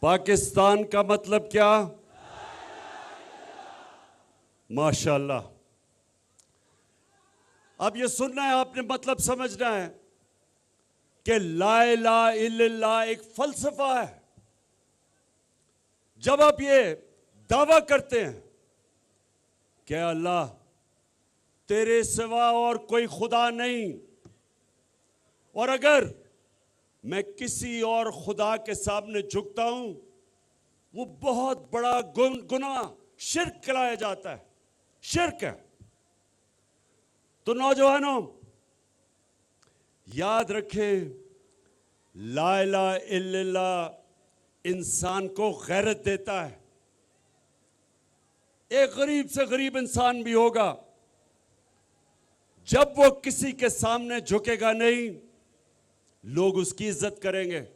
पाकिस्तान का मतलब क्या? माशाल्लाह। अब ये सुनना है आपने, मतलब समझना है कि ला इलाहा इल्लल्लाह एक फलसफा है। जब आप ये दावा करते हैं कि अल्लाह तेरे सिवा और कोई खुदा नहीं, और अगर मैं किसी और खुदा के सामने झुकता हूं, वो बहुत बड़ा गुनाह शिर्क कहलाया जाता है, शिर्क है। तो नौजवानों याद रखें, ला इलाहा इल्लल्लाह इंसान को गैरत देता है। एक गरीब से गरीब इंसान भी होगा, जब वो किसी के सामने झुकेगा नहीं, लोग उसकी इज्जत करेंगे।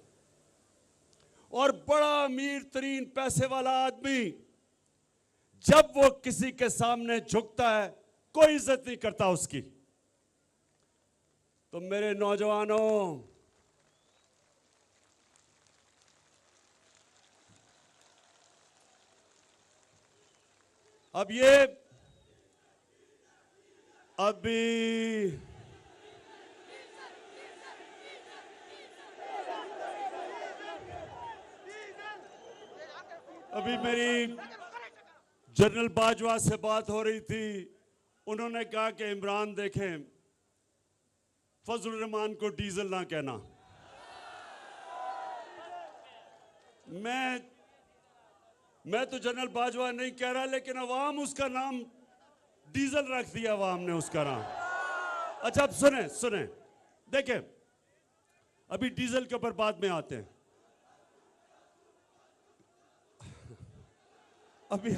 और बड़ा अमीर तरीन पैसे वाला आदमी जब वो किसी के सामने झुकता है, कोई इज्जत नहीं करता उसकी। तो मेरे नौजवानों, अब ये अभी मेरी जनरल बाजवा से बात हो रही थी। उन्होंने कहा कि इमरान देखें, फजल रहमान को डीजल ना कहना। मैं तो जनरल बाजवा नहीं कह रहा, लेकिन अवाम उसका नाम डीजल रख दिया, अवाम ने उसका नाम। अच्छा, अब सुने सुने, देखें, अभी डीजल के ऊपर बाद में आते हैं। अभी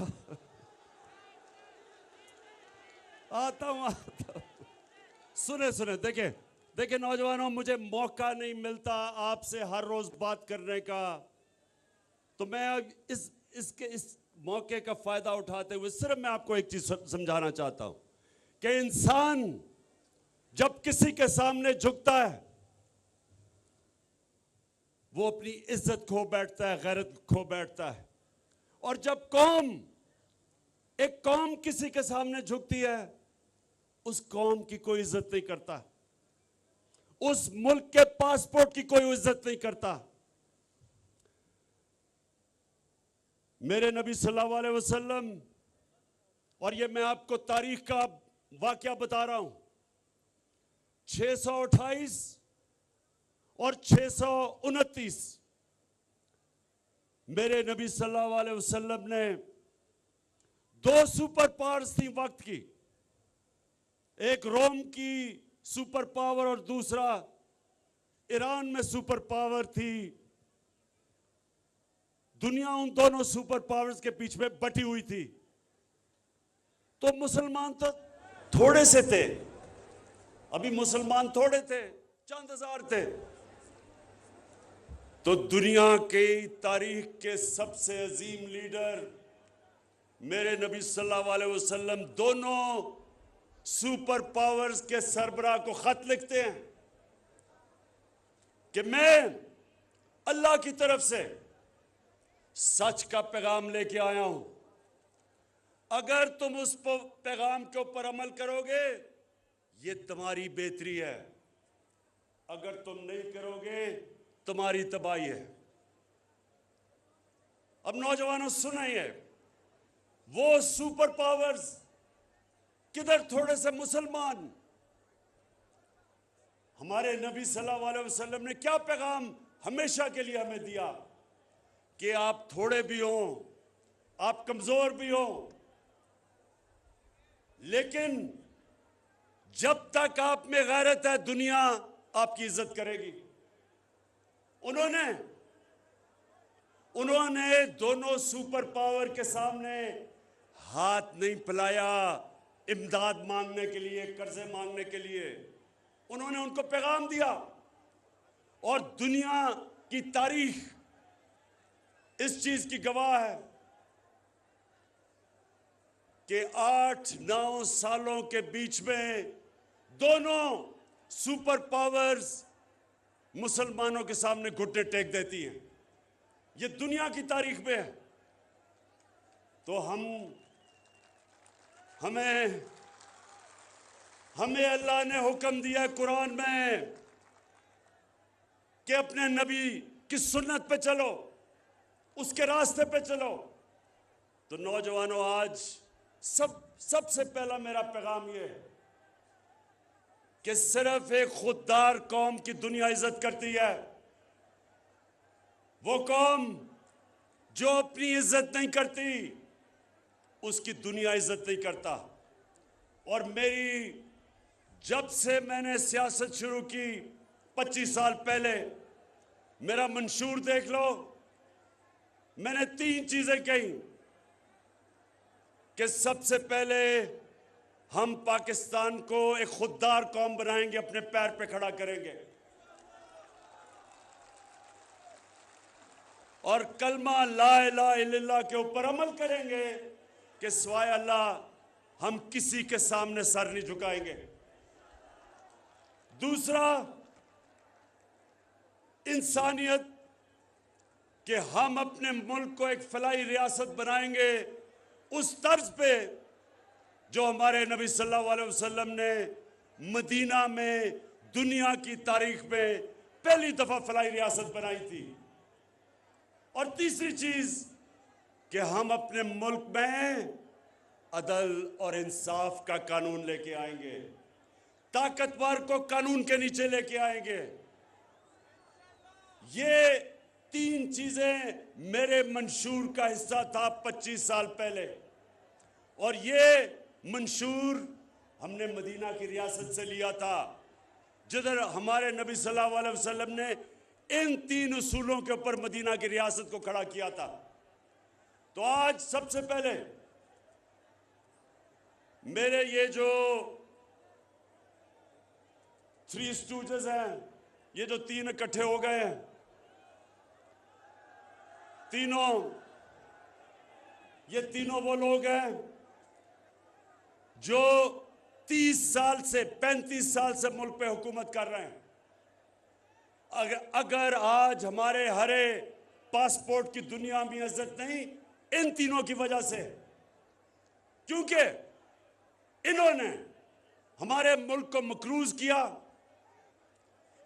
आता हूं। सुने सुने, देखें देखें नौजवानों, मुझे मौका नहीं मिलता आपसे हर रोज बात करने का, तो मैं इस मौके का फायदा उठाते हुए सिर्फ मैं आपको एक चीज समझाना चाहता हूं कि इंसान जब किसी के सामने झुकता है, वो अपनी इज्जत खो बैठता है, गैरत खो बैठता है। और जब एक कौम किसी के सामने झुकती है, उस कौम की कोई इज्जत नहीं करता, उस मुल्क के पासपोर्ट की कोई इज्जत नहीं करता। मेरे नबी सल्लल्लाहु अलैहि वसल्लम, और ये मैं आपको तारीख का वाकया बता रहा हूं, 628 और 629 मेरे नबी सल्लल्लाहु अलैहि वसल्लम ने दो सुपर पावर्स थी वक्त की, एक रोम की सुपर पावर और दूसरा ईरान में सुपर पावर थी। दुनिया उन दोनों सुपर पावर्स के बीच में बटी हुई थी। तो मुसलमान तो थोड़े से थे, अभी मुसलमान थोड़े थे, चंद हजार थे। तो दुनिया की तारीख के सबसे अजीम लीडर मेरे नबी सल्लल्लाहु अलैहि वसल्लम दोनों सुपर पावर्स के सरबराह को खत लिखते हैं कि मैं अल्लाह की तरफ से सच का पैगाम लेके आया हूं, अगर तुम उस पैगाम के ऊपर अमल करोगे ये तुम्हारी बेहतरी है, अगर तुम नहीं करोगे तुम्हारी तबाही है। अब नौजवानों सुनिए, वो सुपर पावर्स किधर थोड़े से मुसलमान। हमारे नबी सल्लल्लाहु अलैहि वसल्लम ने क्या पैगाम हमेशा के लिए हमें दिया कि आप थोड़े भी हो, आप कमजोर भी हो, लेकिन जब तक आप में गैरत है दुनिया आपकी इज्जत करेगी। उन्होंने दोनों सुपर पावर के सामने हाथ नहीं फैलाया इमदाद मांगने के लिए, कर्जे मांगने के लिए। उन्होंने उनको पैगाम दिया, और दुनिया की तारीख इस चीज की गवाह है कि 8-9 सालों के बीच में दोनों सुपर पावर्स मुसलमानों के सामने घुटने टेक देती हैं। ये दुनिया की तारीख में है। तो हमें अल्लाह ने हुक्म दिया कुरान में कि अपने नबी की सुन्नत पे चलो, उसके रास्ते पे चलो। तो नौजवानों, आज सबसे पहला मेरा पैगाम ये है कि सिर्फ एक खुददार कौम की दुनिया इज्जत करती है, वो कौम जो अपनी इज्जत नहीं करती उसकी दुनिया इज्जत नहीं करता। और जब से मैंने सियासत शुरू की 25 साल पहले, मेरा मंशूर देख लो, मैंने 3 चीजें कही कि सबसे पहले हम पाकिस्तान को एक खुददार कौम बनाएंगे, अपने पैर पे खड़ा करेंगे और कलमा ला इलाहा इल्लल्लाह के ऊपर अमल करेंगे कि सिवाय अल्लाह हम किसी के सामने सर नहीं झुकाएंगे। दूसरा, इंसानियत, कि हम अपने मुल्क को एक फलाही रियासत बनाएंगे उस तर्ज पे जो हमारे नबी सल्लल्लाहु अलैहि वसल्लम ने मदीना में दुनिया की तारीख में पहली दफा फलाही रियासत बनाई थी। और तीसरी चीज कि हम अपने मुल्क में अदल और इंसाफ का कानून लेके आएंगे, ताकतवर को कानून के नीचे लेके आएंगे। ये 3 चीजें मेरे मंशूर का हिस्सा था 25 साल पहले, और ये मंशूर हमने मदीना की रियासत से लिया था, जिधर हमारे नबी सल्लल्लाहु अलैहि वसल्लम ने इन 3 उसूलों के ऊपर मदीना की रियासत को खड़ा किया था। तो आज सबसे पहले मेरे ये जो 3 स्टूजेस हैं, ये जो 3 इकट्ठे हो गए हैं, ये तीनों वो लोग हैं जो 30 साल से 35 साल से मुल्क पे हुकूमत कर रहे हैं। अगर आज हमारे हरे पासपोर्ट की दुनिया में इज्जत नहीं, इन तीनों की वजह से, क्योंकि इन्होंने हमारे मुल्क को मकरूज किया।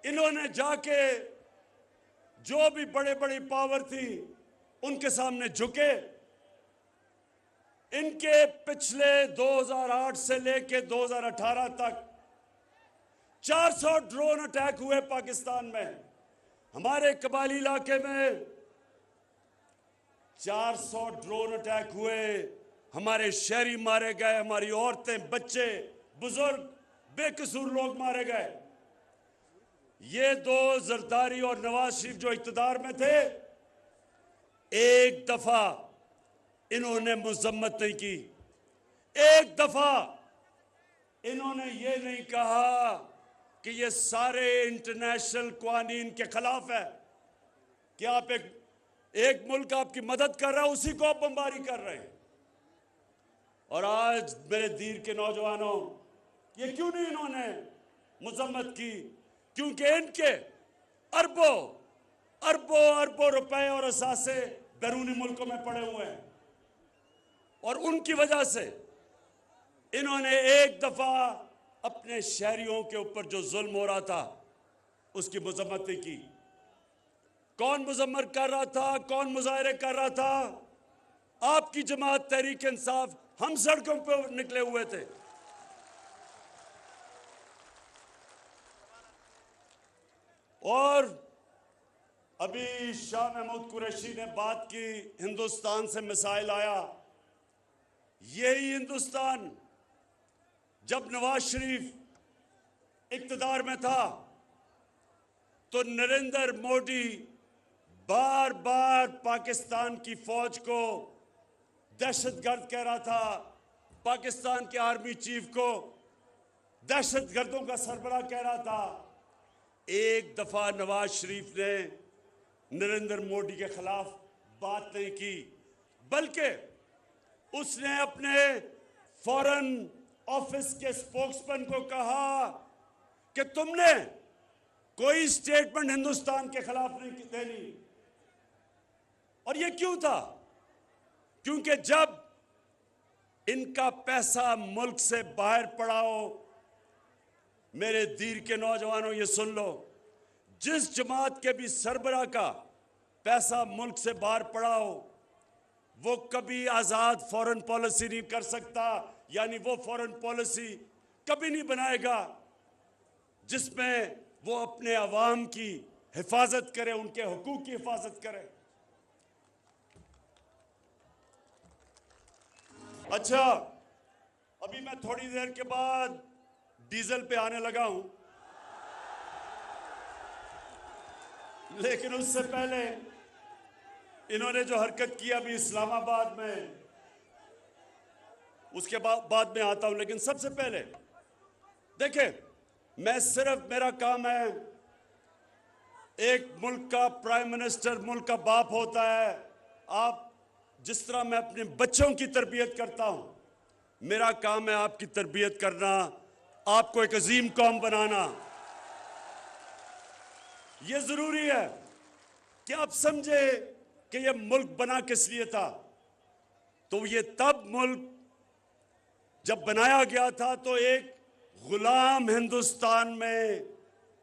इन्होंने जाके जो भी बड़े बड़ी पावर थी उनके सामने झुके। इनके पिछले 2008 से लेके 2018 तक 400 ड्रोन अटैक हुए पाकिस्तान में। हमारे कबायली इलाके में 400 ड्रोन अटैक हुए, हमारे शहरी मारे गए, हमारी औरतें, बच्चे, बुजुर्ग, बेकसूर लोग मारे गए। ये 2 जरदारी और नवाज शरीफ जो इख्तिदार में थे, एक दफा इन्होंने मजम्मत नहीं की, एक दफा इन्होंने ये नहीं कहा कि ये सारे इंटरनेशनल कानून के खिलाफ है कि आप एक मुल्क आपकी मदद कर रहा है, उसी को आप बमबारी कर रहे हैं। और आज मेरे दीर के नौजवानों, ये क्यों नहीं इन्होंने मजम्मत की? क्योंकि इनके अरबों अरबों रुपए और असासे बैरूनी मुल्कों में पड़े हुए हैं, और उनकी वजह से इन्होंने एक दफा अपने शहरियों के ऊपर जो जुल्म हो रहा था उसकी मजम्मत की। कौन मजम्मत कर रहा था, कौन मुजाहरे कर रहा था? आपकी जमात तहरीक इंसाफ। हम सड़कों पर निकले हुए थे। और अभी शाह महमूद कुरैशी ने बात की, हिंदुस्तान से मिसाइल आया। यही हिंदुस्तान जब नवाज शरीफ इख्तिदार में था तो नरेंद्र मोदी बार बार पाकिस्तान की फौज को दहशतगर्द कह रहा था, पाकिस्तान के आर्मी चीफ को दहशतगर्दों का सरबराह कह रहा था। एक दफा नवाज शरीफ ने नरेंद्र मोदी के खिलाफ बात नहीं की, बल्कि उसने अपने फॉरेन ऑफिस के स्पोक्समैन को कहा कि तुमने कोई स्टेटमेंट हिंदुस्तान के खिलाफ नहीं देनी। और ये क्यों था? क्योंकि जब इनका पैसा मुल्क से बाहर पड़ा हो, मेरे दीर के नौजवानों ये सुन लो, जिस जमात के भी सरबराह का पैसा मुल्क से बाहर पड़ा हो, वो कभी आज़ाद फॉरेन पॉलिसी नहीं कर सकता। यानी वो फॉरेन पॉलिसी कभी नहीं बनाएगा जिसमें वो अपने अवाम की हिफाजत करे, उनके हुकूक की हिफाजत करे। अच्छा, अभी मैं थोड़ी देर के बाद डीजल पे आने लगा हूं, लेकिन उससे पहले इन्होंने जो हरकत की अभी इस्लामाबाद में, उसके बाद में आता हूं। लेकिन सबसे पहले देखें, मैं सिर्फ, मेरा काम है, एक मुल्क का प्राइम मिनिस्टर मुल्क का बाप होता है। आप जिस तरह मैं अपने बच्चों की तरबियत करता हूं, मेरा काम है आपकी तरबियत करना, आपको एक अजीम कौम बनाना। यह जरूरी है कि आप समझे कि यह मुल्क बना किस लिए था। तो ये तब मुल्क जब बनाया गया था तो एक गुलाम हिंदुस्तान में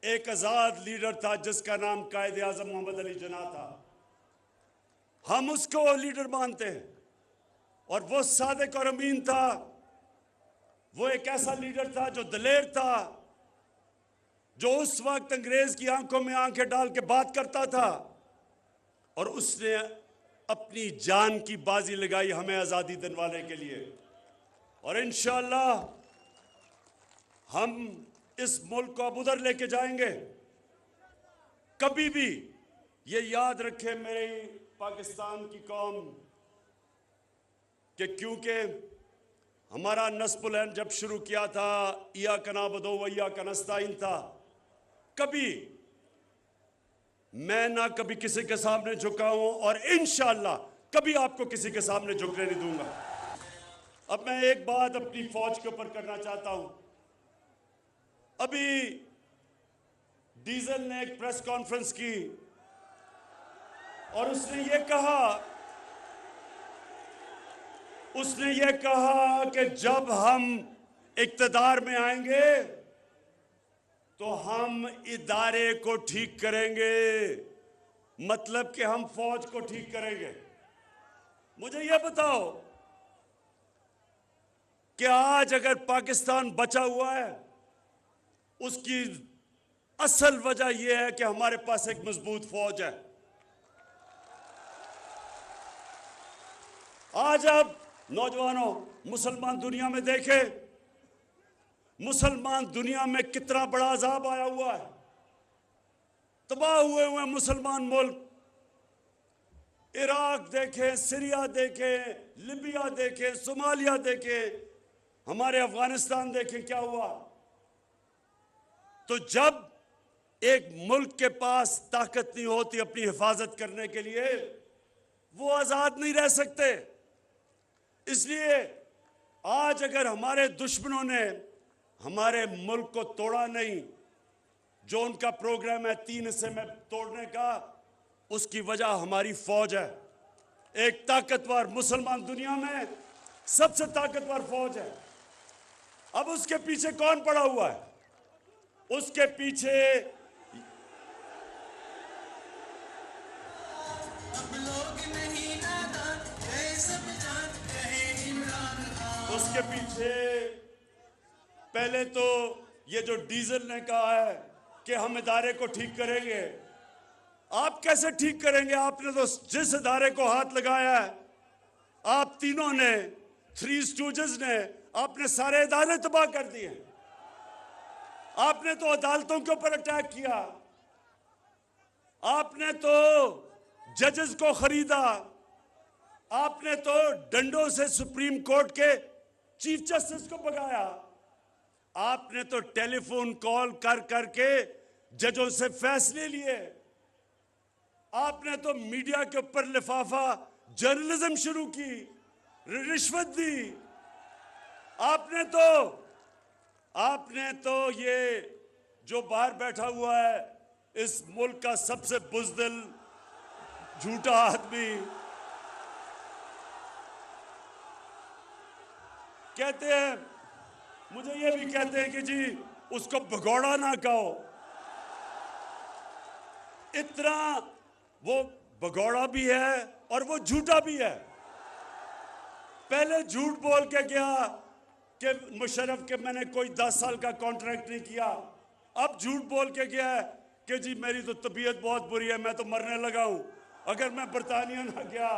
एक आजाद लीडर था जिसका नाम कायदे आजम मोहम्मद अली जिन्ना था। हम उसको लीडर मानते हैं और वो सादिक और अमीन था। वो एक ऐसा लीडर था जो दलेर था, जो उस वक्त अंग्रेज की आंखों में आंखें डाल के बात करता था और उसने अपनी जान की बाजी लगाई हमें आजादी दिलवाने के लिए। और इंशाअल्लाह हम इस मुल्क को अब उधर लेके जाएंगे। कभी भी ये याद रखे मेरी पाकिस्तान की कौम कि क्योंकि हमारा नस्बुल ऐन जब शुरू किया था, इया कनाबुदु व इय्याका नस्तईन था, कभी मैं ना कभी किसी के सामने झुका हूं और इंशाअल्लाह कभी आपको किसी के सामने झुकने नहीं दूंगा। अब मैं एक बात अपनी फौज के ऊपर करना चाहता हूं। अभी डीजल ने एक प्रेस कॉन्फ्रेंस की और उसने ये कहा कि जब हम इक्तदार में आएंगे तो हम इदारे को ठीक करेंगे, मतलब कि हम फौज को ठीक करेंगे। मुझे यह बताओ कि आज अगर पाकिस्तान बचा हुआ है, उसकी असल वजह यह है कि हमारे पास एक मजबूत फौज है। आज आप नौजवानों मुसलमान दुनिया में देखें, मुसलमान दुनिया में कितना बड़ा अजाब आया हुआ है। तबाह हुए मुसलमान मुल्क, इराक देखें, सीरिया देखें, लिबिया देखें, सोमालिया देखें, हमारे अफगानिस्तान देखें क्या हुआ। तो जब एक मुल्क के पास ताकत नहीं होती अपनी हिफाजत करने के लिए, वो आजाद नहीं रह सकते। इसलिए आज अगर हमारे दुश्मनों ने हमारे मुल्क को तोड़ा नहीं, जो उनका प्रोग्राम है 3 हिस्से में तोड़ने का, उसकी वजह हमारी फौज है। एक ताकतवर, मुसलमान दुनिया में सबसे ताकतवर फौज है। अब उसके पीछे कौन पड़ा हुआ है? उसके पीछे पहले तो ये जो डीजल ने कहा है कि हम इदारे को ठीक करेंगे। आप कैसे ठीक करेंगे? आपने तो जिस इदारे को हाथ लगाया है, आप तीनों ने, 3 स्टूजेस ने, आपने सारे इदारे तबाह कर दिए। आपने तो अदालतों के ऊपर अटैक किया, आपने तो जजेस को खरीदा, आपने तो डंडों से सुप्रीम कोर्ट के चीफ जस्टिस को भगाया, आपने तो टेलीफोन कॉल कर करके जजों से फैसले लिए, आपने तो मीडिया के ऊपर लिफाफा जर्नलिज्म शुरू की, रिश्वत दी, आपने तो ये जो बाहर बैठा हुआ है इस मुल्क का सबसे बुज़दिल झूठा आदमी कहते हैं, मुझे ये भी कहते हैं कि जी उसको भगोड़ा ना कहो। इतना वो भगोड़ा भी है और वो झूठा भी है। पहले झूठ बोल के गया कि मुशर्रफ के मैंने कोई 10 साल का कॉन्ट्रैक्ट नहीं किया। अब झूठ बोल के गया है कि जी मेरी तो तबीयत बहुत बुरी है, मैं तो मरने लगा हूं, अगर मैं बरतानिया ना गया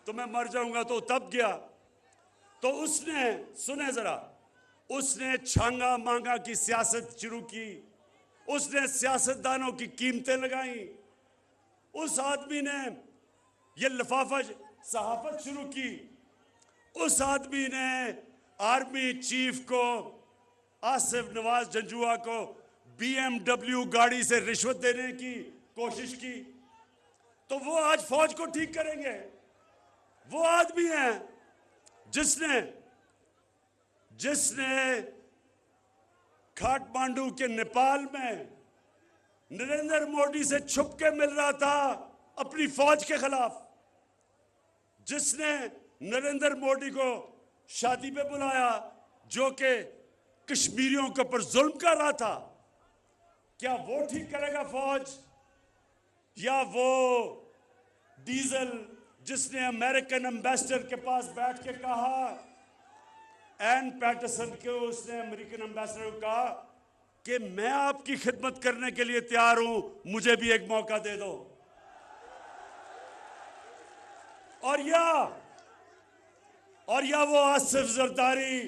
तो मैं मर जाऊंगा। तो तब गया तो उसने, सुने जरा, उसने छांगा मांगा की सियासत शुरू की, उसने सियासतदानों की कीमतें लगाई, उस आदमी ने ये लिफाफा सहाफत शुरू की, उस आदमी ने आर्मी चीफ को, आसिफ नवाज जंजुआ को BMW गाड़ी से रिश्वत देने की कोशिश की। तो वो आज फौज को ठीक करेंगे। वो आदमी है जिसने काठमांडू के नेपाल में नरेंद्र मोदी से छुप के मिल रहा था अपनी फौज के खिलाफ, जिसने नरेंद्र मोदी को शादी पे बुलाया जो कि कश्मीरियों के ऊपर जुल्म कर रहा था। क्या वो ठीक करेगा फौज, या वो डीजल जिसने अमेरिकन एम्बेसडर के पास बैठ के कहा, एन पैटरसन के, उसने अमेरिकन एम्बेसडर को कहा कि मैं आपकी खिदमत करने के लिए तैयार हूं, मुझे भी एक मौका दे दो। और या वो आसिफ जरदारी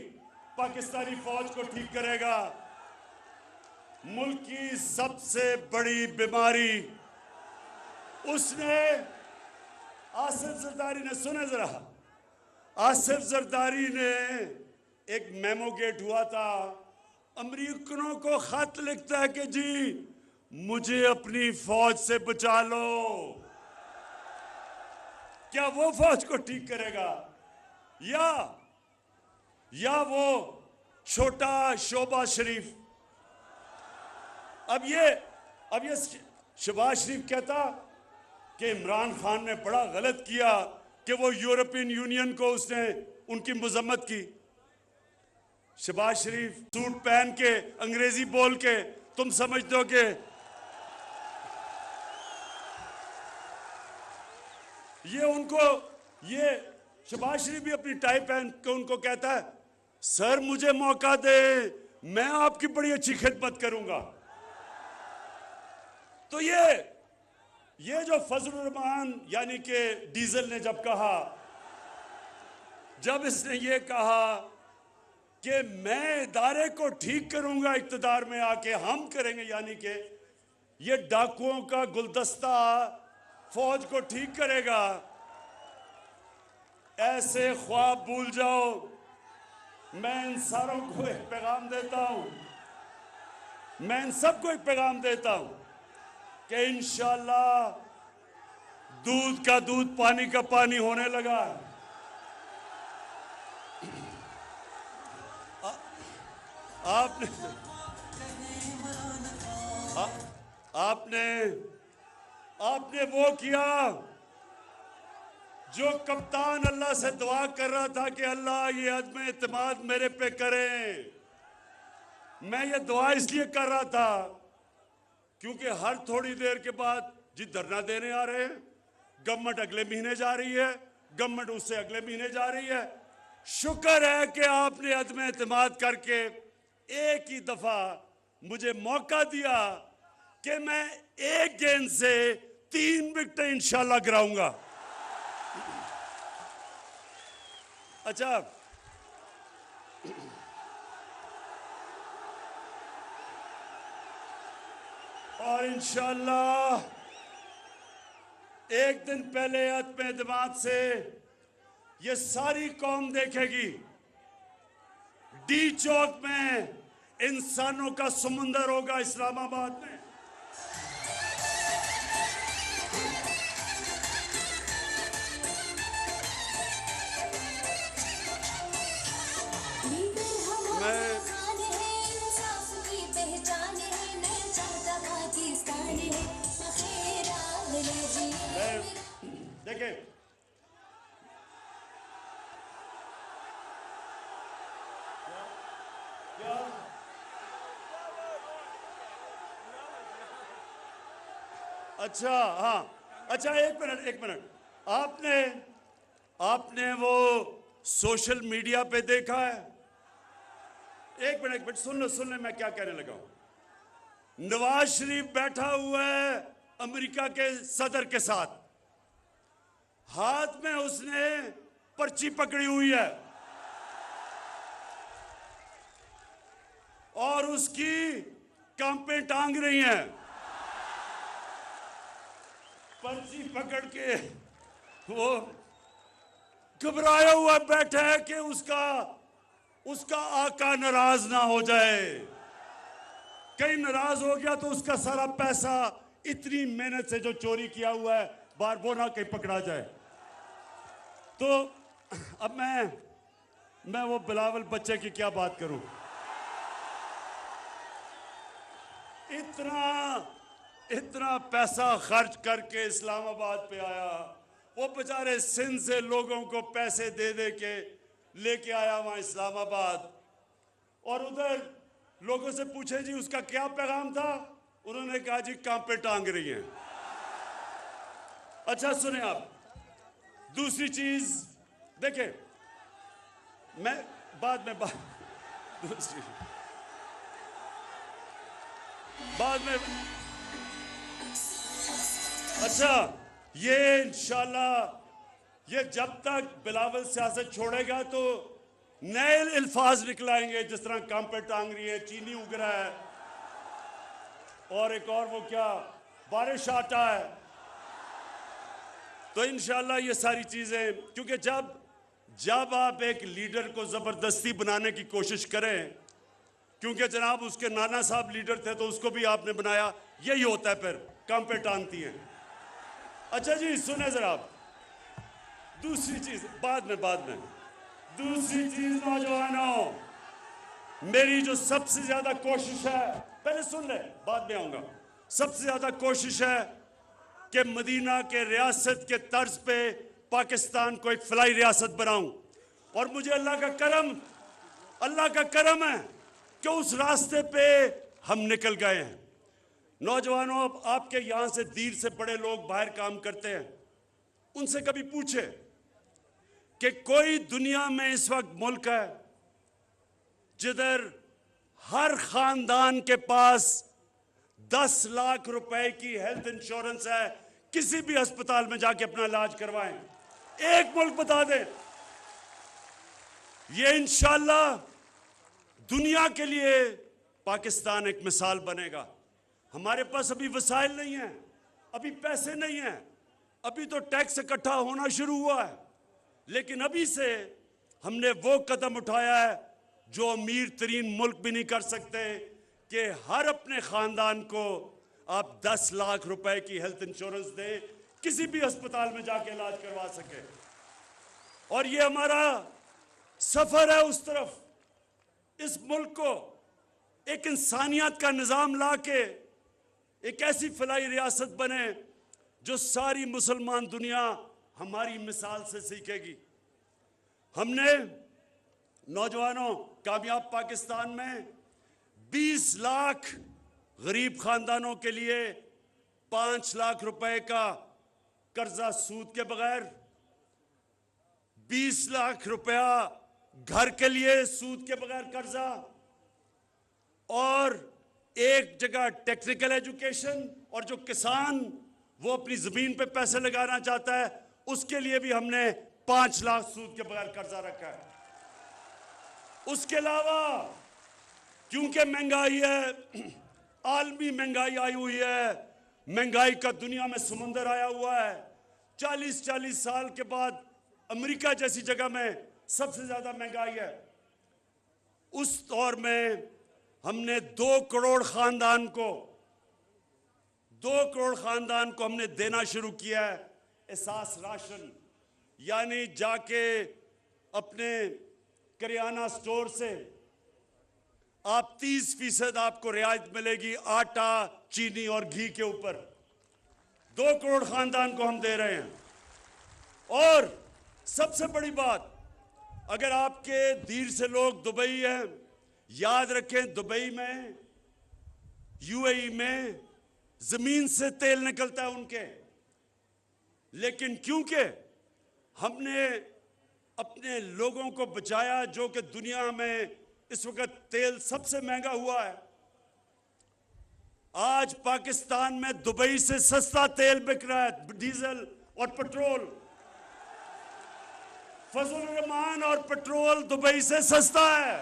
पाकिस्तानी फौज को ठीक करेगा। मुल्क की सबसे बड़ी बीमारी उसने, आसिफ जरदारी ने, सुने जरा, आसिफ जरदारी ने एक मेमो गेट हुआ था, अमेरिकनों को खत लिखता है कि जी मुझे अपनी फौज से बचा लो। क्या वो फौज को ठीक करेगा, या वो छोटा शोबा शरीफ? अब ये शहबाज शरीफ कहता कि इमरान खान ने बड़ा गलत किया कि वो यूरोपियन यूनियन को उसने उनकी मजम्मत की। शहबाज शरीफ सूट पहन के अंग्रेजी बोल के तुम समझते हो कि ये शहबाज शरीफ भी अपनी टाई पहन के उनको कहता है, सर मुझे मौका दे, मैं आपकी बड़ी अच्छी खिदमत करूंगा। तो ये जो फजलुर रहमान यानी कि डीजल ने जब इसने ये कहा कि मैं इदारे को ठीक करूंगा, इक्तदार में आके हम करेंगे, यानी कि ये डाकुओं का गुलदस्ता फौज को ठीक करेगा, ऐसे ख्वाब भूल जाओ। मैं इन सारों को एक पैगाम देता हूं, मैं इन सबको एक पैगाम देता हूं कि इंशाअल्लाह दूध का दूध पानी का पानी होने लगा। आपने वो किया जो कप्तान अल्लाह से दुआ कर रहा था कि अल्लाह ये अदम एतमाद मेरे पे करें। मैं ये दुआ इसलिए कर रहा था क्योंकि हर थोड़ी देर के बाद जी धरना देने आ रहे हैं, गवर्नमेंट अगले महीने जा रही है, गवर्नमेंट उससे अगले महीने जा रही है। शुक्र है कि आपने अदम एतमाद करके एक ही दफा मुझे मौका दिया कि मैं एक गेंद से 3 विकेट इंशाल्लाह गिराऊंगा। अच्छा, और इंशाल्लाह एक दिन पहले अदम एतमाद से ये सारी कौम देखेगी, डी चौक में इंसानों का समुंदर होगा इस्लामाबाद में। देखें, क्या अच्छा, हाँ, अच्छा, एक मिनट, आपने आपने वो सोशल मीडिया पे देखा है? एक मिनट सुन ले मैं क्या कहने लगा हूं। नवाज शरीफ बैठा हुआ है अमेरिका के सदर के साथ, हाथ में उसने पर्ची पकड़ी हुई है और उसकी कांपें टांग रही हैं। पर्ची पकड़ के वो घबराया हुआ बैठा है कि उसका आका नाराज ना हो जाए। कहीं नाराज हो गया तो उसका सारा पैसा इतनी मेहनत से जो चोरी किया हुआ है बार वो ना कहीं पकड़ा जाए। तो अब मैं वो बिलावल बच्चे की क्या बात करूं। इतना पैसा खर्च करके इस्लामाबाद पे आया, वो बेचारे सिंध से लोगों को पैसे दे दे के लेके आया वहां इस्लामाबाद, और उधर लोगों से पूछे जी उसका क्या पैगाम था, उन्होंने कहा जी कांपे टांग रही हैं। अच्छा सुने आप, दूसरी चीज देखें, मैं बाद में अच्छा, ये इंशाल्लाह ये जब तक बिलावल सियासत छोड़ेगा तो नए अल्फाज निकलाएंगे, जिस तरह कांपे टांग रही है, चीनी उग रहा है, और एक और वो क्या बारिश आता है। तो इंशाल्लाह ये सारी चीजें, क्योंकि जब आप एक लीडर को जबरदस्ती बनाने की कोशिश करें, क्योंकि जनाब उसके नाना साहब लीडर थे तो उसको भी आपने बनाया, यही होता है, फिर कांपे टांगती हैं। अच्छा जी सुने जरा, दूसरी चीज बाद में दूसरी चीज नौजवानों, मेरी जो सबसे ज्यादा कोशिश है, पहले सुन ले बाद में आऊंगा, सबसे ज्यादा कोशिश है कि मदीना के रियासत के तर्ज पे पाकिस्तान को एक फलाई रियासत बनाऊं, और मुझे अल्लाह का करम है कि उस रास्ते पे हम निकल गए हैं। नौजवानों, अब आपके यहां से दीर से बड़े लोग बाहर काम करते हैं, उनसे कभी पूछे कि कोई दुनिया में इस वक्त मुल्क है जिधर हर खानदान के पास 10 लाख रुपए की हेल्थ इंश्योरेंस है, किसी भी अस्पताल में जाके अपना इलाज करवाएं। एक मुल्क बता दें, ये इंशाल्लाह दुनिया के लिए पाकिस्तान एक मिसाल बनेगा। हमारे पास अभी वसाइल नहीं है, अभी पैसे नहीं हैं, अभी तो टैक्स इकट्ठा होना शुरू हुआ है, लेकिन अभी से हमने वो कदम उठाया है जो अमीर तरीन मुल्क भी नहीं कर सकते, कि हर अपने खानदान को आप 10 लाख रुपए की हेल्थ इंश्योरेंस दें, किसी भी अस्पताल में जाके इलाज करवा सके। और ये हमारा सफर है उस तरफ, इस मुल्क को एक इंसानियत का निजाम लाके एक ऐसी फलाई रियासत बने जो सारी मुसलमान दुनिया हमारी मिसाल से सीखेगी। हमने नौजवानों कामयाब पाकिस्तान में 20 लाख गरीब खानदानों के लिए 5 लाख रुपए का कर्जा सूद के बगैर, 20 लाख रुपया घर के लिए सूद के बगैर कर्जा, और एक जगह टेक्निकल एजुकेशन, और जो किसान वो अपनी जमीन पे पैसे लगाना चाहता है उसके लिए भी हमने 5 लाख सूद के बगैर कर्जा रखा है। उसके अलावा क्योंकि महंगाई है, आलमी महंगाई आई हुई है, महंगाई का दुनिया में समुंदर आया हुआ है, 40 साल के बाद अमेरिका जैसी जगह में सबसे ज्यादा महंगाई है। उस दौर में हमने 2 करोड़ खानदान को हमने देना शुरू किया है एहसास राशन, यानी जाके अपने करियाना स्टोर से आप 30% आपको रियायत मिलेगी आटा, चीनी और घी के ऊपर। 2 करोड़ खानदान को हम दे रहे हैं। और सबसे बड़ी बात, अगर आपके धीर से लोग दुबई हैं, याद रखें दुबई में, यूएई में जमीन से तेल निकलता है उनके, लेकिन क्योंकि हमने अपने लोगों को बचाया, जो कि दुनिया में इस वक्त तेल सबसे महंगा हुआ है, आज पाकिस्तान में दुबई से सस्ता तेल बिक रहा है, डीजल और पेट्रोल। फजल रहमान और पेट्रोल दुबई से सस्ता है।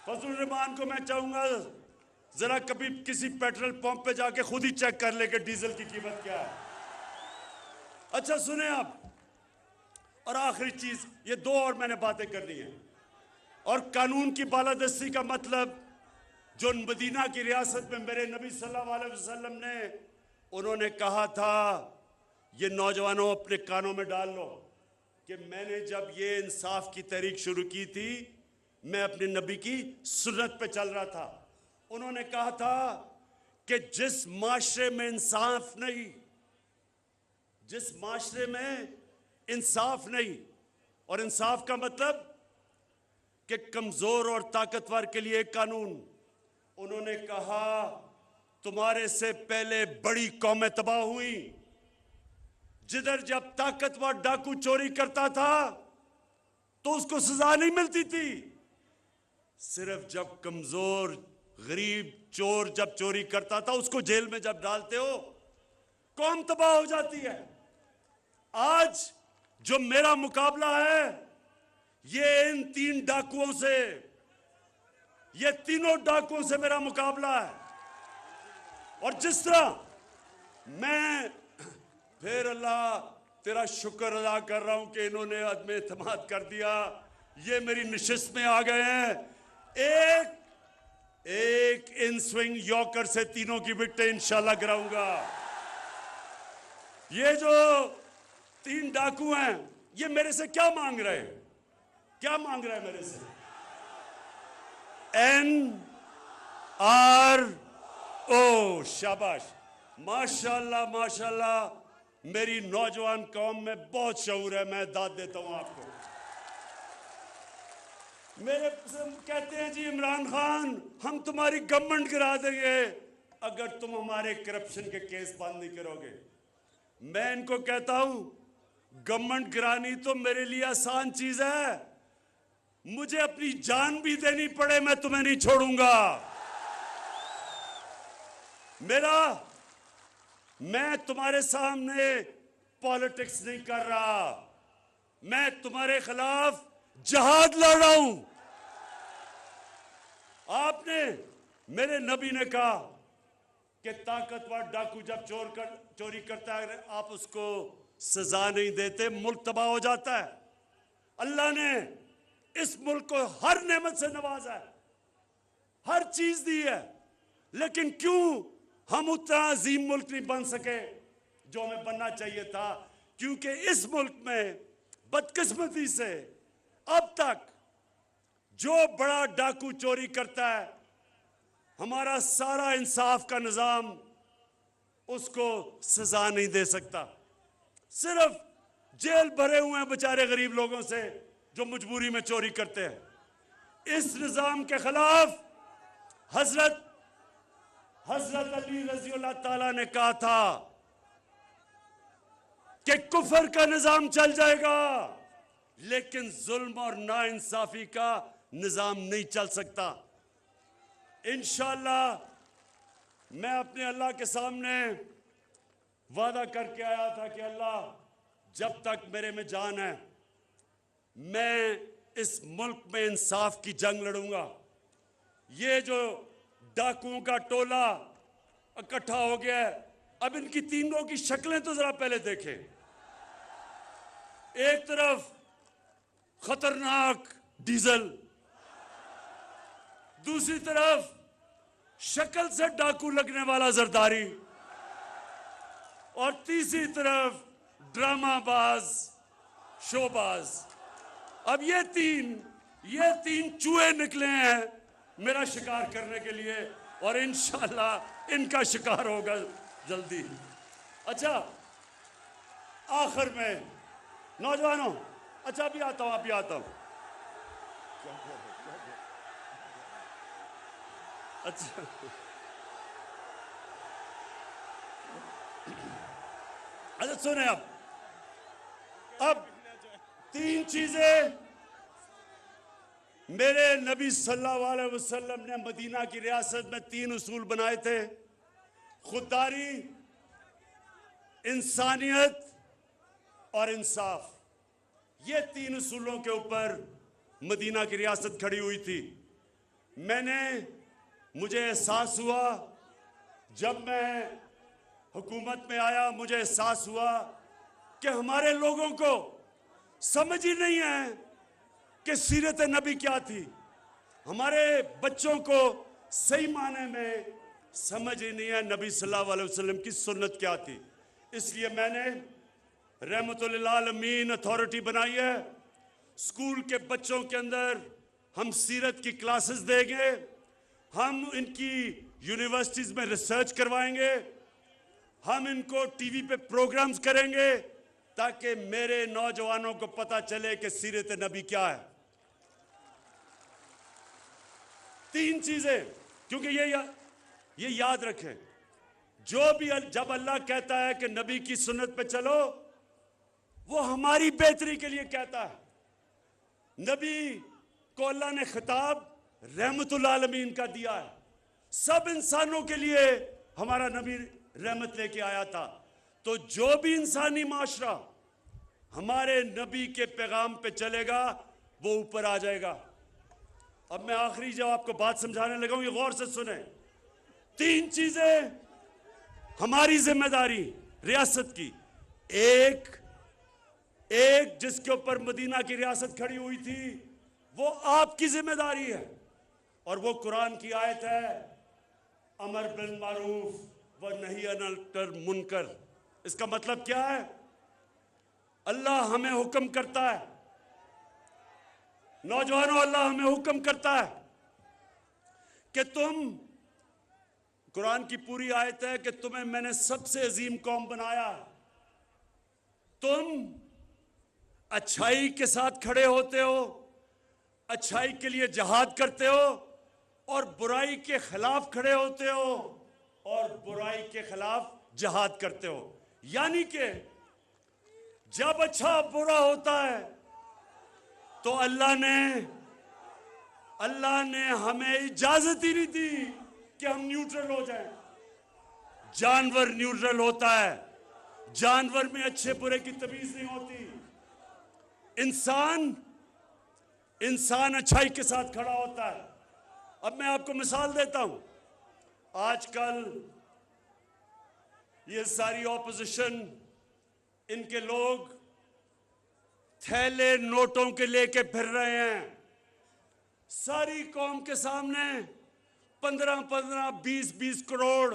फजल रहमान को मैं चाहूंगा जरा कभी किसी पेट्रोल पंप पे जाके खुद ही चेक कर ले कि डीजल की कीमत क्या है। अच्छा सुने आप, और आखिरी चीज, ये दो और मैंने बातें करनी है। और कानून की बालादस्ती का मतलब, जो मदीना की रियासत में मेरे नबी सल्लल्लाहु अलैहि वसल्लम ने, उन्होंने कहा था, ये नौजवानों अपने कानों में डाल लो, कि मैंने जब ये इंसाफ की तहरीक शुरू की थी, मैं अपने नबी की सुन्नत पे चल रहा था। उन्होंने कहा था कि जिस माशरे में इंसाफ नहीं, जिस माशरे में इंसाफ नहीं, और इंसाफ का मतलब कि कमजोर और ताकतवर के लिए एक कानून, उन्होंने कहा तुम्हारे से पहले बड़ी कौमें तबाह हुई, जिधर जब ताकतवर डाकू चोरी करता था तो उसको सजा नहीं मिलती थी, सिर्फ जब कमजोर गरीब चोर जब चोरी करता था उसको जेल में जब डालते हो कौम तबाह हो जाती है। आज जो मेरा मुकाबला है ये इन तीन डाकुओं से, ये तीनों डाकुओं से मेरा मुकाबला है। और जिस तरह मैं फिर अल्लाह तेरा शुक्र अदा कर रहा हूं कि इन्होंने अदम एतमाद कर दिया, ये मेरी नशिस्त में आ गए हैं। एक इन स्विंग यॉर्कर से तीनों की विकेटें इंशाल्लाह गिराऊंगा। ये जो तीन डाकू हैं ये मेरे से क्या मांग रहे हैं, क्या मांग रहे हैं मेरे से? NRO। शाबाश, माशाल्लाह माशाल्लाह, मेरी नौजवान कौम में बहुत शऊर है, मैं दाद देता हूं आपको। मेरे से कहते हैं जी इमरान खान हम तुम्हारी गवर्नमेंट गिरा देंगे अगर तुम हमारे करप्शन के केस बंद नहीं करोगे। मैं इनको कहता हूं गवर्नमेंट गिरानी तो मेरे लिए आसान चीज है, मुझे अपनी जान भी देनी पड़े मैं तुम्हें नहीं छोड़ूंगा। मैं तुम्हारे सामने पॉलिटिक्स नहीं कर रहा, मैं तुम्हारे खिलाफ जहाद लड़ रहा हूं। आपने, मेरे नबी ने कहा कि ताकतवर डाकू जब चोरी करता है आप उसको सजा नहीं देते, मुल्क तबाह हो जाता है। अल्लाह ने इस मुल्क को हर नेमत से नवाजा है, हर चीज दी है, लेकिन क्यों हम उतना अजीम मुल्क नहीं बन सके जो हमें बनना चाहिए था? क्योंकि इस मुल्क में बदकिस्मती से अब तक जो बड़ा डाकू चोरी करता है, हमारा सारा इंसाफ का निजाम उसको सजा नहीं दे सकता। सिर्फ जेल भरे हुए हैं बेचारे गरीब लोगों से जो मजबूरी में चोरी करते हैं। इस निजाम के खिलाफ हजरत अली रजी अल्लाह ताला ने कहा था कि कुफर का निजाम चल जाएगा लेकिन जुल्म और नाइंसाफी का निजाम नहीं चल सकता। इंशाअल्लाह मैं अपने अल्लाह के सामने वादा करके आया था कि अल्लाह जब तक मेरे में जान है मैं इस मुल्क में इंसाफ की जंग लड़ूंगा। ये जो डाकुओं का टोला इकट्ठा हो गया है, अब इनकी तीनों की शक्लें तो जरा पहले देखें। एक तरफ खतरनाक डीजल, दूसरी तरफ शक्ल से डाकू लगने वाला जरदारी, और तीसरी तरफ ड्रामाबाज शोबाज। अब ये तीन चूहे निकले हैं मेरा शिकार करने के लिए, और इंशाअल्लाह इनका शिकार होगा जल्दी। अच्छा, आखिर में नौजवानों, अच्छा अभी आता हूं, अभी आता हूं। अच्छा, अच्छा सुने अब तीन चीजें मेरे नबी सल्लल्लाहु अलैहि वसल्लम ने मदीना की रियासत में तीन उसूल बनाए थे: खुददारी, इंसानियत और इंसाफ। ये तीन उसूलों के ऊपर मदीना की रियासत खड़ी हुई थी। मुझे एहसास हुआ, जब मैं हुकूमत में आया, मुझे एहसास हुआ कि हमारे लोगों को समझ ही नहीं है कि सीरत नबी क्या थी। हमारे बच्चों को सही माने में समझ ही नहीं है नबी सल्लल्लाहु अलैहि वसल्लम की सुन्नत क्या थी। इसलिए मैंने रहमतुल लिल आलमीन अथॉरिटी बनाई है। स्कूल के बच्चों के अंदर हम सीरत की क्लासेस देंगे, हम इनकी यूनिवर्सिटीज में रिसर्च करवाएंगे, हम इनको टीवी पे प्रोग्राम्स करेंगे ताकि मेरे नौजवानों को पता चले कि सीरत नबी क्या है। तीन चीजें, क्योंकि ये याद रखें, जब अल्लाह कहता है कि नबी की सुन्नत पे चलो, वो हमारी बेहतरी के लिए कहता है। नबी को अल्लाह ने खिताब रहमतुल आलमीन का दिया है। सब इंसानों के लिए हमारा नबी रहमत लेके आया था। तो जो भी इंसानी माशरा हमारे नबी के पैगाम पे चलेगा, वो ऊपर आ जाएगा। अब मैं आखिरी जब आपको बात समझाने लगा हूं, ये गौर से सुने। तीन चीजें हमारी जिम्मेदारी रियासत की। एक जिसके ऊपर मदीना की रियासत खड़ी हुई थी, वो आपकी जिम्मेदारी है, और वो कुरान की आयत है, अमर बिल मारूफ व नही अनिल मुनकर। इसका मतलब क्या है? अल्लाह हमें हुक्म करता है, नौजवानों, अल्लाह हमें हुक्म करता है कि तुम, कुरान की पूरी आयत है कि तुम्हें मैंने सबसे अजीम कौम बनाया। तुम अच्छाई के साथ खड़े होते हो, अच्छाई के लिए जहाद करते हो, और बुराई के खिलाफ खड़े होते हो और बुराई के खिलाफ जहाद करते हो। यानी कि जब अच्छा बुरा होता है तो अल्लाह ने हमें इजाजत ही नहीं दी कि हम न्यूट्रल हो जाएं। जानवर न्यूट्रल होता है, जानवर में अच्छे बुरे की तमीज नहीं होती। इंसान अच्छाई के साथ खड़ा होता है। अब मैं आपको मिसाल देता हूं। आजकल ये सारी ऑपोजिशन, इनके लोग थैले नोटों के लेके फिर रहे हैं। सारी कौम के सामने 15-15, 20-20 करोड़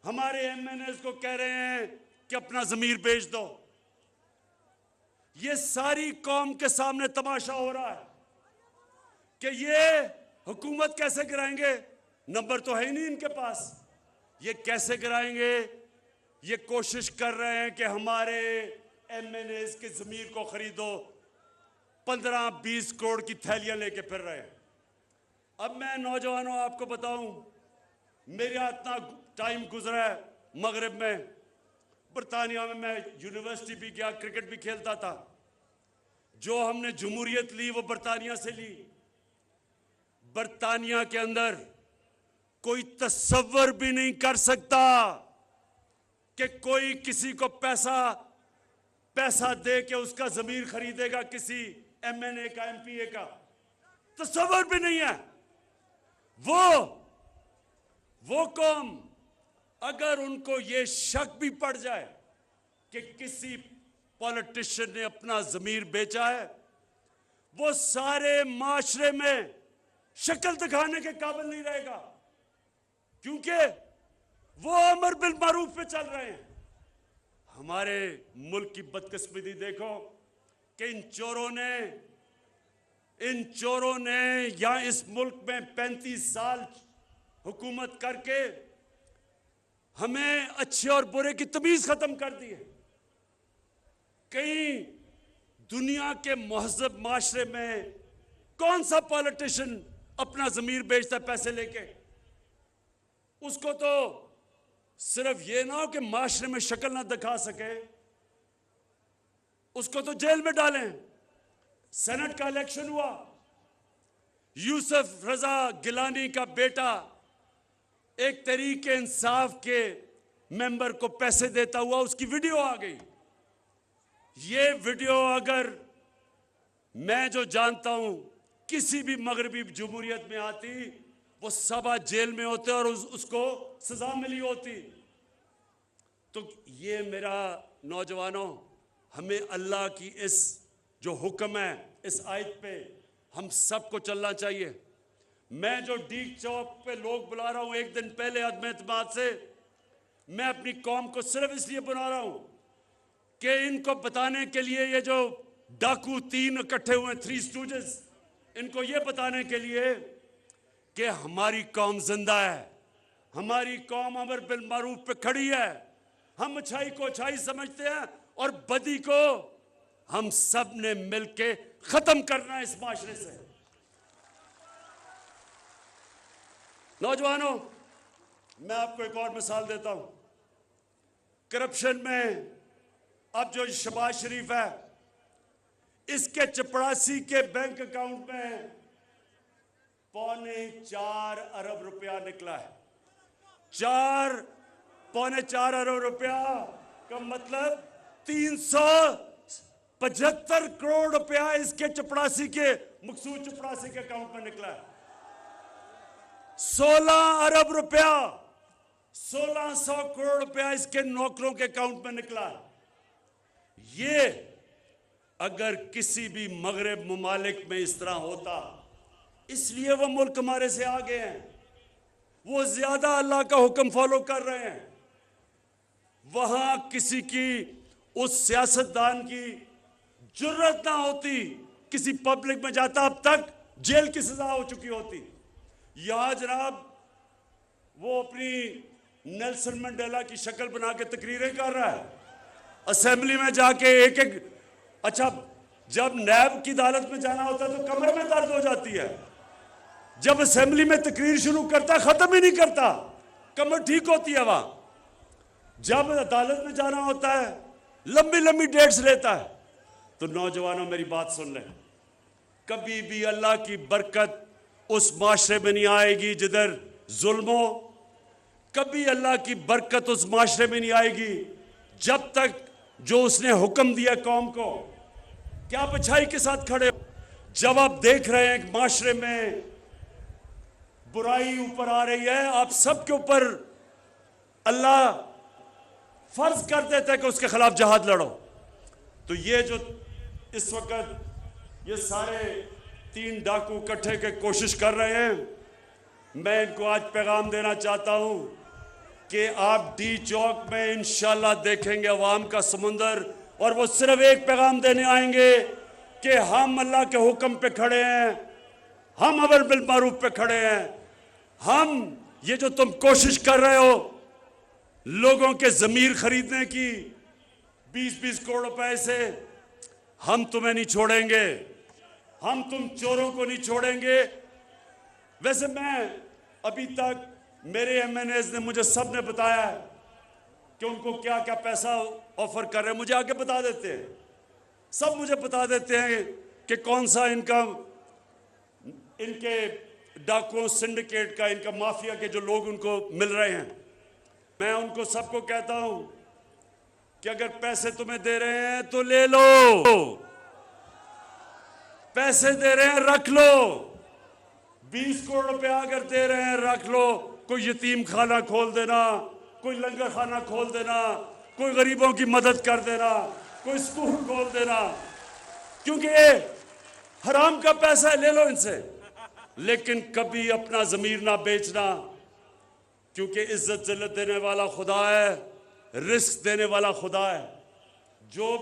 हमारे एमएनएस को कह रहे हैं कि अपना जमीर बेच दो। ये सारी कौम के सामने तमाशा हो रहा है कि ये हुकूमत कैसे गिराएंगे। नंबर तो है ही नहीं इनके पास, ये कैसे गिराएंगे। ये कोशिश कर रहे हैं कि हमारे एमएनएस के जमीर को खरीदो। 15-20 करोड़ की थैलियां लेके फिर रहे हैं। अब मैं नौजवानों आपको बताऊं, मेरा इतना टाइम गुजरा है मगरिब में, बरतानिया में मैं यूनिवर्सिटी भी गया, क्रिकेट भी खेलता था। जो हमने जमहूरियत ली वो बरतानिया से ली। बरतानिया के अंदर कोई तसव्वुर भी नहीं कर सकता कि कोई किसी को पैसा दे के उसका जमीर खरीदेगा, किसी एमएनए का, एमपीए का। तसव्वुर भी नहीं है। वो कौम, अगर उनको ये शक भी पड़ जाए कि किसी पॉलिटिशियन ने अपना जमीर बेचा है, वो सारे माशरे में शक्ल दिखाने के काबिल नहीं रहेगा, क्योंकि वो अमर बिल मारूफ पे चल रहे हैं। हमारे मुल्क की बदकिस्मती देखो कि इन चोरों ने यहां इस मुल्क में 35 साल हुकूमत करके हमें अच्छे और बुरे की तमीज खत्म कर दी है। कहीं दुनिया के महज़ब माशरे में कौन सा पॉलिटिशियन अपना ज़मीर बेचता है पैसे लेके? उसको तो सिर्फ ये ना हो कि माशरे में शक्ल ना दिखा सके, उसको तो जेल में डालें। सेनेट का इलेक्शन हुआ, यूसुफ रजा गिलानी का बेटा एक तहरीक इंसाफ के मेंबर को पैसे देता हुआ उसकी वीडियो आ गई। ये वीडियो अगर मैं जो जानता हूं किसी भी मगरबी जमहूरियत में आती, वो सब आज जेल में होते और उसको सजा मिली होती। तो ये मेरा नौजवानों, हमें अल्लाह की इस जो हुक्म है, इस आयत पे हम सबको चलना चाहिए। मैं जो डीग चौक पे लोग बुला रहा हूं एक दिन पहले अदम एतमाद से, मैं अपनी कौम को सिर्फ इसलिए बुला रहा हूं कि इनको बताने के लिए, ये जो डाकू तीन इकट्ठे हुए, थ्री स्टूजेस, इनको ये बताने के लिए कि हमारी कौम जिंदा है, हमारी कौम अमर बिल मारूफ पे खड़ी है। हम अच्छाई को अच्छाई समझते हैं और बदी को हम सब ने मिलके खत्म करना है इस माशरे से। नौजवानों, मैं आपको एक और मिसाल देता हूं। करप्शन में अब जो शहबाज शरीफ है, इसके चपरासी के बैंक अकाउंट में ₹4.25 अरब रुपया निकला है। ₹4.25 अरब रुपया का मतलब 375 करोड़ रुपया इसके चपरासी के, मकसूद चपरासी के अकाउंट में निकला है। 16 अरब रुपया, 1600 करोड़ रुपया इसके नौकरों के अकाउंट में निकला है। ये अगर किसी भी मगरब मुमालिक में इस तरह होता, इसलिए वो मुल्क हमारे से आगे हैं, वो ज्यादा अल्लाह का हुक्म फॉलो कर रहे हैं। वहां किसी की, उस सियासतदान की जुर्रत ना होती, किसी पब्लिक में जाता, अब तक जेल की सजा हो चुकी होती। यहां जनाब वो अपनी नेल्सन मंडेला की शक्ल बना के तकरीरें कर रहा है, असेंबली में जाके एक एक। अच्छा, जब नैब की अदालत में जाना होता है तो कमर में दर्द हो जाती है, जब असेंबली में तकरीर शुरू करता खत्म ही नहीं करता, कमर ठीक होती है वहां। जब अदालत में जाना होता है लंबी लंबी डेट्स लेता है। तो नौजवानों, मेरी बात सुन लें, कभी भी अल्लाह की बरकत उस माशरे में नहीं आएगी जिधर जुल्म हो। कभी अल्लाह की बरकत उस माशरे में नहीं आएगी जब तक जो उसने हुक्म दिया कौम को कि आप अच्छाई के साथ खड़े हो। जब आप देख रहे हैं कि माशरे में बुराई ऊपर आ रही है, आप सबके ऊपर अल्लाह फर्ज कर देता है कि उसके खिलाफ जहाद लड़ो। तो ये जो इस वक्त ये सारे 3 डाकू इकट्ठे के कोशिश कर रहे हैं, मैं इनको आज पैगाम देना चाहता हूं कि आप डी चौक में इंशाल्लाह देखेंगे अवाम का समुंदर, और वो सिर्फ एक पैगाम देने आएंगे कि हम अल्लाह के हुक्म पे खड़े हैं, हम अमर बिल मारूफ पे खड़े हैं। हम ये जो तुम कोशिश कर रहे हो लोगों के जमीर खरीदने की 20-20 करोड़ रुपए से, हम तुम्हें नहीं छोड़ेंगे, हम तुम चोरों को नहीं छोड़ेंगे। वैसे मैं अभी तक, मेरे एमएनएज ने मुझे सब ने बताया कि उनको क्या क्या पैसा ऑफर कर रहे हैं, मुझे आके बता देते हैं, सब मुझे बता देते हैं कि कौन सा इनका, इनके डाकुओं सिंडिकेट का, इनका माफिया के जो लोग उनको मिल रहे हैं। मैं उनको सबको कहता हूं कि अगर पैसे तुम्हें दे रहे हैं तो ले लो, पैसे दे रहे हैं रख लो, 20 करोड़ रुपया अगर दे रहे हैं रख लो। कोई यतीम खाना खोल देना, कोई लंगर खाना खोल देना, कोई गरीबों की मदद कर देना, कोई स्कूल खोल देना, क्योंकि ये हराम का पैसा है, ले लो इनसे। लेकिन कभी अपना जमीर ना बेचना, क्योंकि इज्जत जिल्लत देने वाला खुदा है, रिस्क देने वाला खुदा है। जो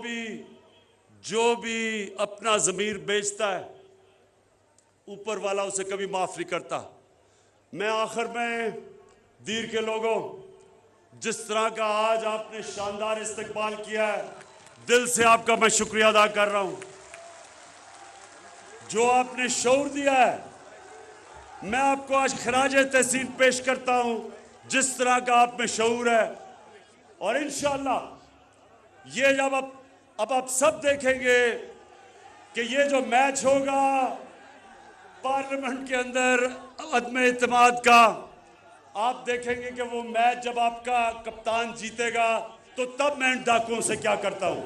भी अपना जमीर बेचता है, ऊपर वाला उसे कभी माफ नहीं करता। मैं आखिर में दीर के लोगों, जिस तरह का आज आपने शानदार इस्तकबाल किया है, दिल से आपका मैं शुक्रिया अदा कर रहा हूं। जो आपने शऊर दिया है, मैं आपको आज खराज तहसीन पेश करता हूं। जिस तरह का आप में शऊर है, और इंशाअल्लाह ये जब अब आप सब देखेंगे कि ये जो मैच होगा पार्लियामेंट के अंदर अदम इत्तेमाद का, आप देखेंगे कि वो मैच जब आपका कप्तान जीतेगा तो तब मैं इन डाकुओं से क्या करता हूं।